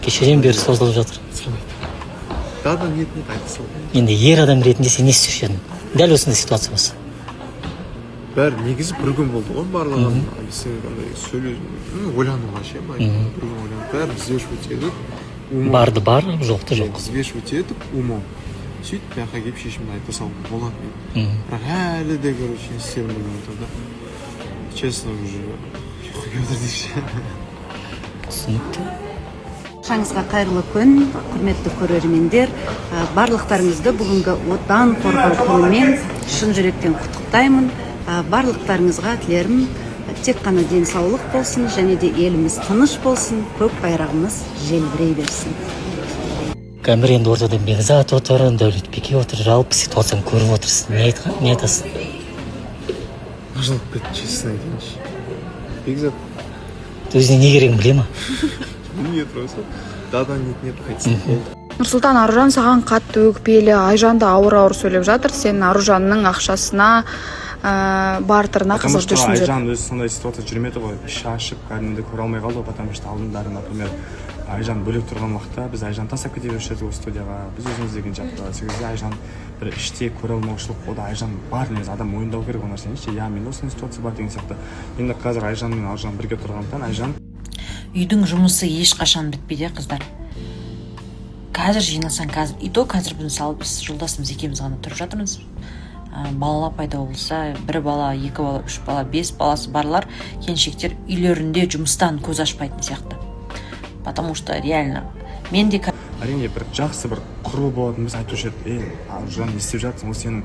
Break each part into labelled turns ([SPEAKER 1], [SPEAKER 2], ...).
[SPEAKER 1] кешеден бері созылып жатыр.
[SPEAKER 2] Да, нет, айта сал.
[SPEAKER 1] Енді ер адам ретінде сен не істеуші едің? Дәл осындай ситуация болса.
[SPEAKER 2] Бәрі негізі бір күн болды ғой барлығын. Сен андай сөйлеу, ойландым вообще, бір күн ойландым. Бәрі взвешивать етіп,
[SPEAKER 1] Барды бар, жоқты жоқ.
[SPEAKER 2] взвешивать етіп, умом. Сөйтіп, бияққа келіп шешімді айта салып болады дейді. Бірақ әлі де, короче, не істерім білмей отыр да. Честно, уже ұйқы келді дейші.
[SPEAKER 1] Түсінікті.
[SPEAKER 3] Шаңызға қайырлы күн, құрметті көрермендер. Барлықтарыңызды бүгінгі отан қорғау күнімен шын жүректен құттықтаймын. Барлықтарыңызға тілерім тек қана денсаулық болсын, және де еліміз тыныш болсын, көк байрағымыз желбірей берсін.
[SPEAKER 1] Камер енді ортада Бекзат отыр, Дәулетбеке отыр, жалпы ситуацияны көріп отырсың. Не айтасың?
[SPEAKER 2] Ажалып кетті, честно айтайыншы. Бекзат.
[SPEAKER 1] Өзіне не керегін біле ма?
[SPEAKER 2] Нет, просто. Да, нет, қайтсын болды.
[SPEAKER 4] Нұрсұлтан, Аружан саған қатты өкпелі, Айжан да ауыр сөйлеп жатыр. Сен Аружанның ақшасына, бартырына қызық жүрсің.
[SPEAKER 5] Айжан өзі сондай ситуация жүрмеді ғой. Іші ашып, кәдімді көре алмай қалды, потому что алдындары, например, Айжан бөлек тұрған уақытта біз Айжан тастап кете беруші едік студияға. Біз өзіміз деген жақта. Сегізде Айжан бір іште көре алмаушылық, ода Айжан бар немесе адам мойындау керек ол нәрсені. Я, менде осындай ситуация бар деген сияқты. Енді қазір Айжан мен Аружан бірге тұрғандықтан Айжан
[SPEAKER 6] үйдің жұмысы ешқашан бітпейді, қыздар. Қазір жинасаң, қазір мысалы біз жолдасымыз екеуміз ғана тұрып жатырмыз. Балалар пайда болса, бір бала, екі бала, үш бала, бес баласы барлар, келіншектер үйлерінде жұмыстан көз ашпайтын сияқты. Потому что реально мен де
[SPEAKER 5] әрине бір жақсы бір құрыл болатын біз айтушы еді, Аружан не істеп жатсың, ол сенің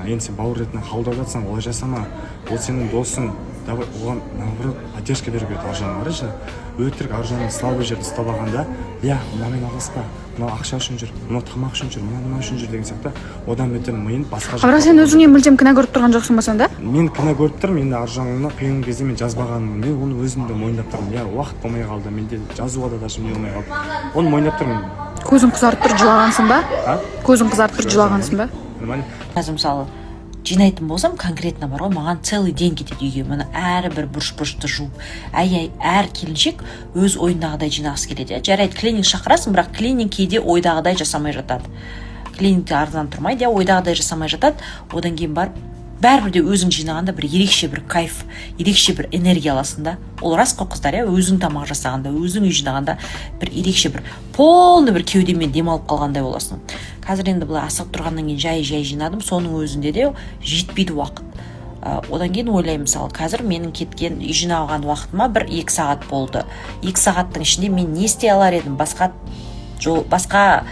[SPEAKER 5] енді сен бауыр ретінде қабылдап жатсаң, олай жасама, ол сенің досың, давай оған наоборот поддержка беру керек. Аружан қарашы, өтірік Аружанның слабый жерді ұстап алғанда, мынамен араласпа, мынау ақша үшін жүр, мынау тамақ үшін жүр, мынау үшін жүр деген сияқты, одан бетер миын басқа
[SPEAKER 4] Бірақ сен өзіңе мүлдем кінә көріп тұрған жоқсың ба сонда?
[SPEAKER 5] Мен кінә көріп тұрмын, енді Аружанға қиын кезде мен жазбағанмын, мен оны өзім де мойындап тұрмын. Уақыт болмай қалды, менде жазуға да даже болмай қалды. Оны мойындап тұрмын.
[SPEAKER 4] Көзің қызарып тұр, жылағансың ба? Көзің қызарып тұр, жылағансың ба?
[SPEAKER 6] қазір мысалы жинайтын болсам, конкретно бар ғой, маған целый день кетеді үйге. Мына әрбір бұрыш-бұрышты жуып, әр келіншек өз ойындағыдай жинағысы келеді. Жарайды, клининг шақырасың, бірақ клининг кейде ойдағыдай жасамай жатады. Клинингте арзан тұрмайды, ойдағыдай жасамай жатады. Одан кейін барып бәрібір де өзің жинағанда бір ерекше бір кайф, ерекше бір энергия аласың да. Ол рас қой қыздар, өзің тамақ жасағанда, өзің үй жинағанда бір ерекше бір полный бір кеудемен демалып қалғандай боласың. Қазір енді былай асығып тұрғаннан кейін жай жинадым, соның өзінде де жетпейді уақыт. Одан кейін ойлаймын, мысалы, қазір менің кеткен үй жинаған уақытыма 1-2 сағат болды. 2 сағаттың ішінде мен не істей алар едім? Басқа